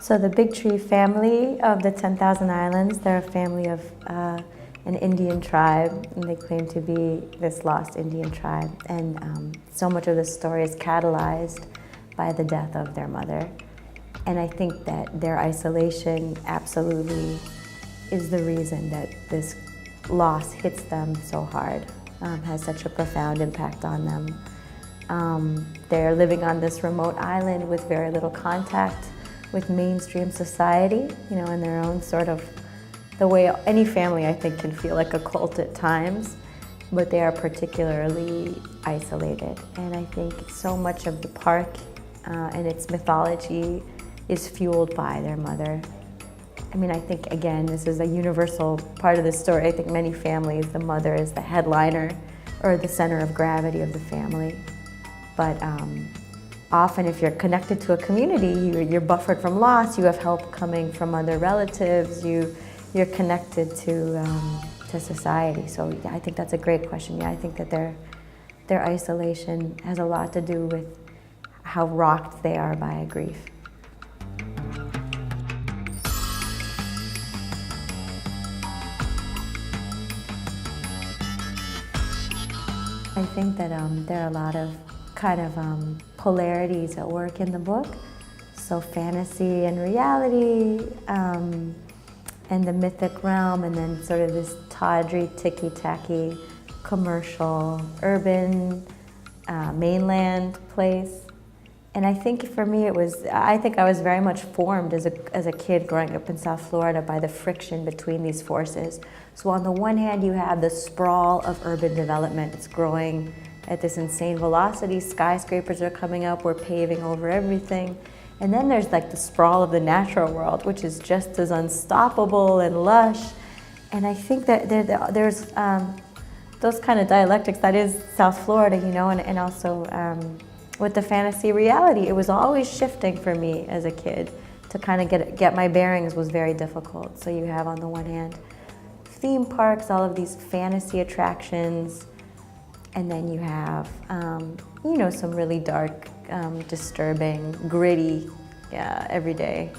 So the Big Tree family of the 10,000 Islands, they're a family of an Indian tribe, and they claim to be this lost Indian tribe. And so much of the story is catalyzed by the death of their mother. And I think that their isolation absolutely is the reason that this loss hits them so hard, has such a profound impact on them. They're living on this remote island with very little contact with mainstream society, you know, in their own sort of, the way any family I think can feel like a cult at times, but they are particularly isolated. And I think so much of the park and its mythology is fueled by their mother. I mean, I think, again, this is a universal part of the story. I think many families, the mother is the headliner or the center of gravity of the family. But often if you're connected to a community, you're buffered from loss, you have help coming from other relatives, you're connected to society. So yeah, I think that's a great question. Yeah, I think that their isolation has a lot to do with how rocked they are by grief. I think that there are a lot of kind of polarities at work in the book. So fantasy and reality, and the mythic realm, and then sort of this tawdry, ticky-tacky, commercial, urban, mainland place. And I think for me I think I was very much formed as a kid growing up in South Florida by the friction between these forces. So on the one hand, you have the sprawl of urban development. It's growing at this insane velocity. Skyscrapers are coming up, we're paving over everything. And then there's like the sprawl of the natural world, which is just as unstoppable and lush. And I think that there's those kind of dialectics, that is South Florida, you know, and also with the fantasy reality, it was always shifting for me as a kid. To kind of get my bearings was very difficult. So you have on the one hand theme parks, all of these fantasy attractions, and then you have you know, some really dark, disturbing, gritty, everyday.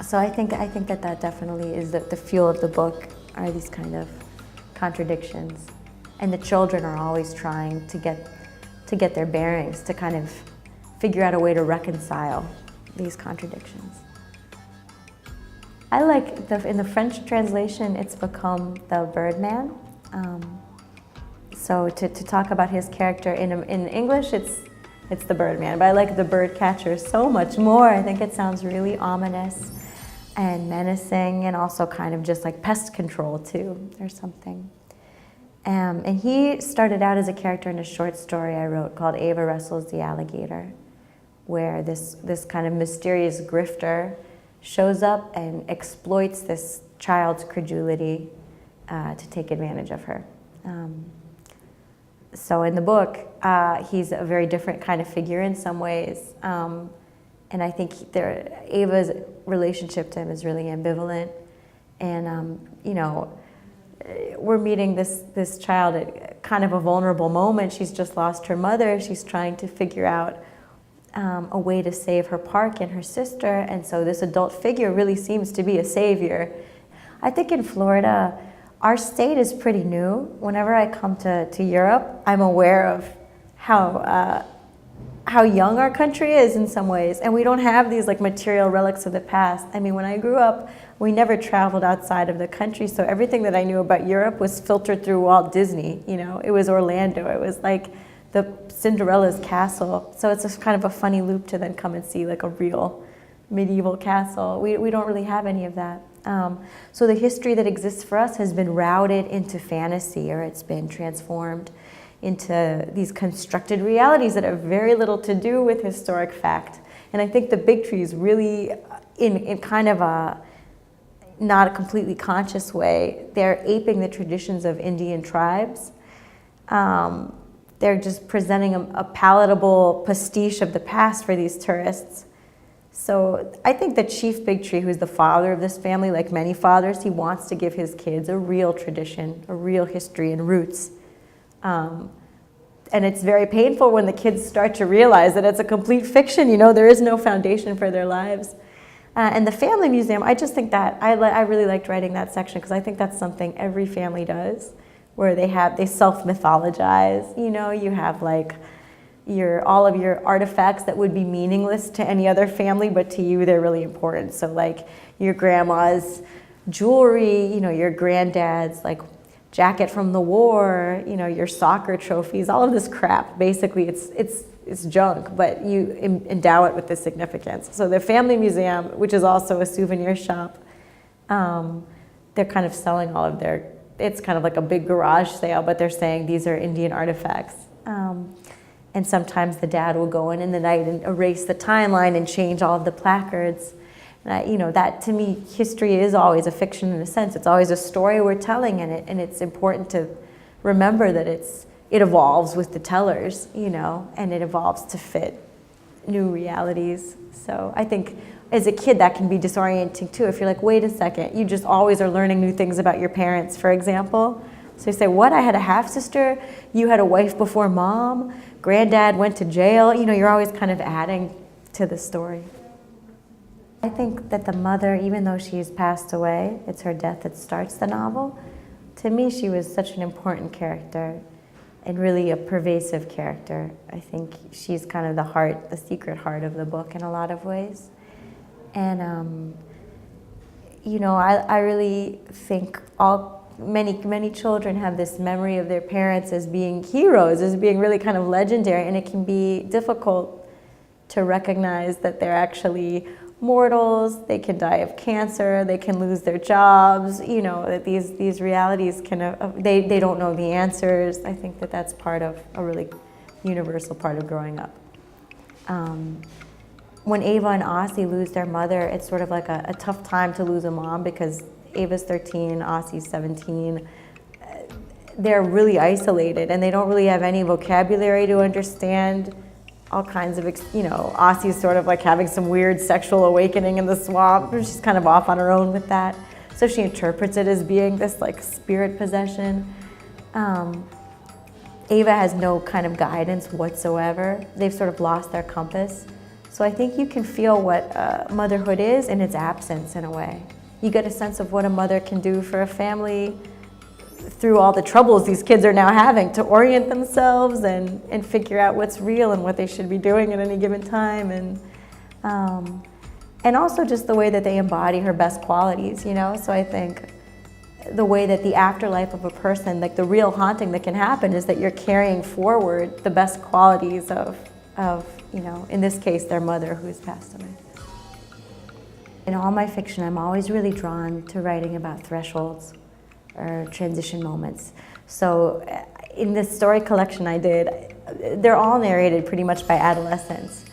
So I think that definitely is the fuel of the book, are these kind of contradictions, and the children are always trying to get their bearings, to kind of figure out a way to reconcile these contradictions. I like, in the French translation, it's become the Birdman. So to talk about his character in English, it's the Birdman, but I like the Birdcatcher so much more. I think it sounds really ominous and menacing, and also kind of just like pest control too, or something. And he started out as a character in a short story I wrote called Ava Wrestles the Alligator, where this kind of mysterious grifter shows up and exploits this child's credulity to take advantage of her. So in the book, he's a very different kind of figure in some ways. And I think Ava's relationship to him is really ambivalent. And, you know, we're meeting this child at kind of a vulnerable moment. She's just lost her mother. She's trying to figure out a way to save her park and her sister. And so this adult figure really seems to be a savior. I think in Florida, our state is pretty new. Whenever I come to Europe, I'm aware of how young our country is in some ways, and we don't have these like material relics of the past. I mean, when I grew up, we never traveled outside of the country, so everything that I knew about Europe was filtered through Walt Disney. You know, it was Orlando, it was like the Cinderella's castle. So it's just kind of a funny loop to then come and see like a real medieval castle. We don't really have any of that. So the history that exists for us has been routed into fantasy, or it's been transformed into these constructed realities that have very little to do with historic fact. And I think the Big Tree is really, in kind of a not a completely conscious way, they're aping the traditions of Indian tribes. They're just presenting a palatable pastiche of the past for these tourists. So I think that Chief Big Tree, who's the father of this family, like many fathers, he wants to give his kids a real tradition, a real history and roots. And it's very painful when the kids start to realize that it's a complete fiction, you know, there is no foundation for their lives. And the family museum, I just think that, I really liked writing that section because I think that's something every family does, where they self-mythologize, you know, you have like all of your artifacts that would be meaningless to any other family, but to you they're really important. So like your grandma's jewelry, you know, your granddad's like jacket from the war, you know, your soccer trophies, all of this crap. Basically, it's junk, but you endow it with this significance. So the family museum, which is also a souvenir shop, they're kind of selling all of their, it's kind of like a big garage sale, but they're saying these are Indian artifacts. And sometimes the dad will go in the night and erase the timeline and change all of the placards. And you know, that to me, history is always a fiction in a sense. It's always a story we're telling in it, and it's important to remember that it evolves with the tellers, you know, and it evolves to fit new realities. So I think as a kid that can be disorienting too. If you're like, wait a second, you just always are learning new things about your parents, for example. So you say, what, I had a half-sister, you had a wife before mom, granddad went to jail, you know, you're always kind of adding to the story. I think that the mother, even though she's passed away, it's her death that starts the novel. To me, she was such an important character and really a pervasive character. I think she's kind of the heart, the secret heart of the book in a lot of ways. And, you know, I really think many children have this memory of their parents as being heroes, as being really kind of legendary, and it can be difficult to recognize that they're actually mortals. They can die of cancer, they can lose their jobs, you know, that these realities can, they don't know the answers. I think that that's part of a really universal part of growing up. When Ava and Aussie lose their mother, it's sort of like a tough time to lose a mom because Ava's 13, Aussie's 17. They're really isolated and they don't really have any vocabulary to understand all kinds of, you know, Aussie's sort of like having some weird sexual awakening in the swamp. She's kind of off on her own with that. So she interprets it as being this like spirit possession. Ava has no kind of guidance whatsoever. They've sort of lost their compass. So I think you can feel what motherhood is in its absence in a way. You get a sense of what a mother can do for a family through all the troubles these kids are now having to orient themselves and figure out what's real and what they should be doing at any given time. And also just the way that they embody her best qualities, you know? So I think the way that the afterlife of a person, like the real haunting that can happen is that you're carrying forward the best qualities of you know, in this case, their mother who's passed away. In all my fiction, I'm always really drawn to writing about thresholds or transition moments. So in this story collection I did, they're all narrated pretty much by adolescents.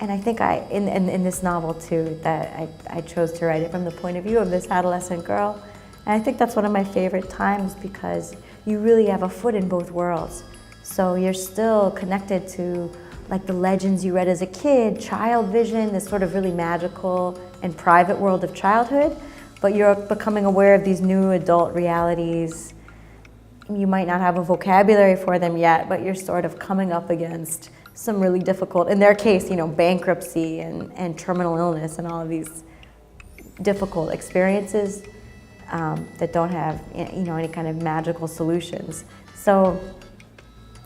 And I think in this novel too, that I chose to write it from the point of view of this adolescent girl. And I think that's one of my favorite times because you really have a foot in both worlds. So you're still connected to like the legends you read as a kid, child vision, this sort of really magical and private world of childhood, but you're becoming aware of these new adult realities. You might not have a vocabulary for them yet, but you're sort of coming up against some really difficult, in their case, you know, bankruptcy and terminal illness and all of these difficult experiences that don't have, you know, any kind of magical solutions. So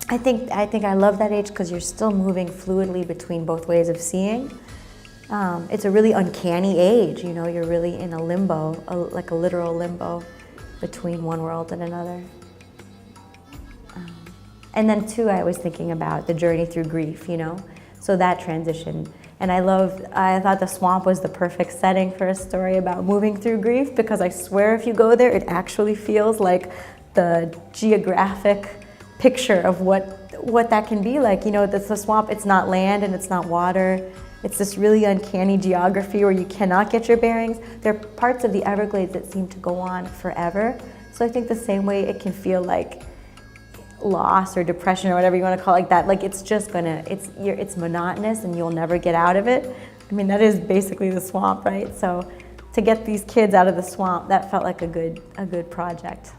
I think I love that age because you're still moving fluidly between both ways of seeing. It's a really uncanny age, you know, you're really in a limbo, like a literal limbo between one world and another. And then too, I was thinking about the journey through grief, you know, so that transition. And I thought the swamp was the perfect setting for a story about moving through grief because I swear if you go there, it actually feels like the geographic picture of what that can be like. You know, the swamp, it's not land and it's not water. It's this really uncanny geography where you cannot get your bearings. There are parts of the Everglades that seem to go on forever. So I think the same way it can feel like loss or depression or whatever you want to call it, like that, like it's just gonna, it's monotonous and you'll never get out of it. I mean, that is basically the swamp, right? So to get these kids out of the swamp, that felt like a good project.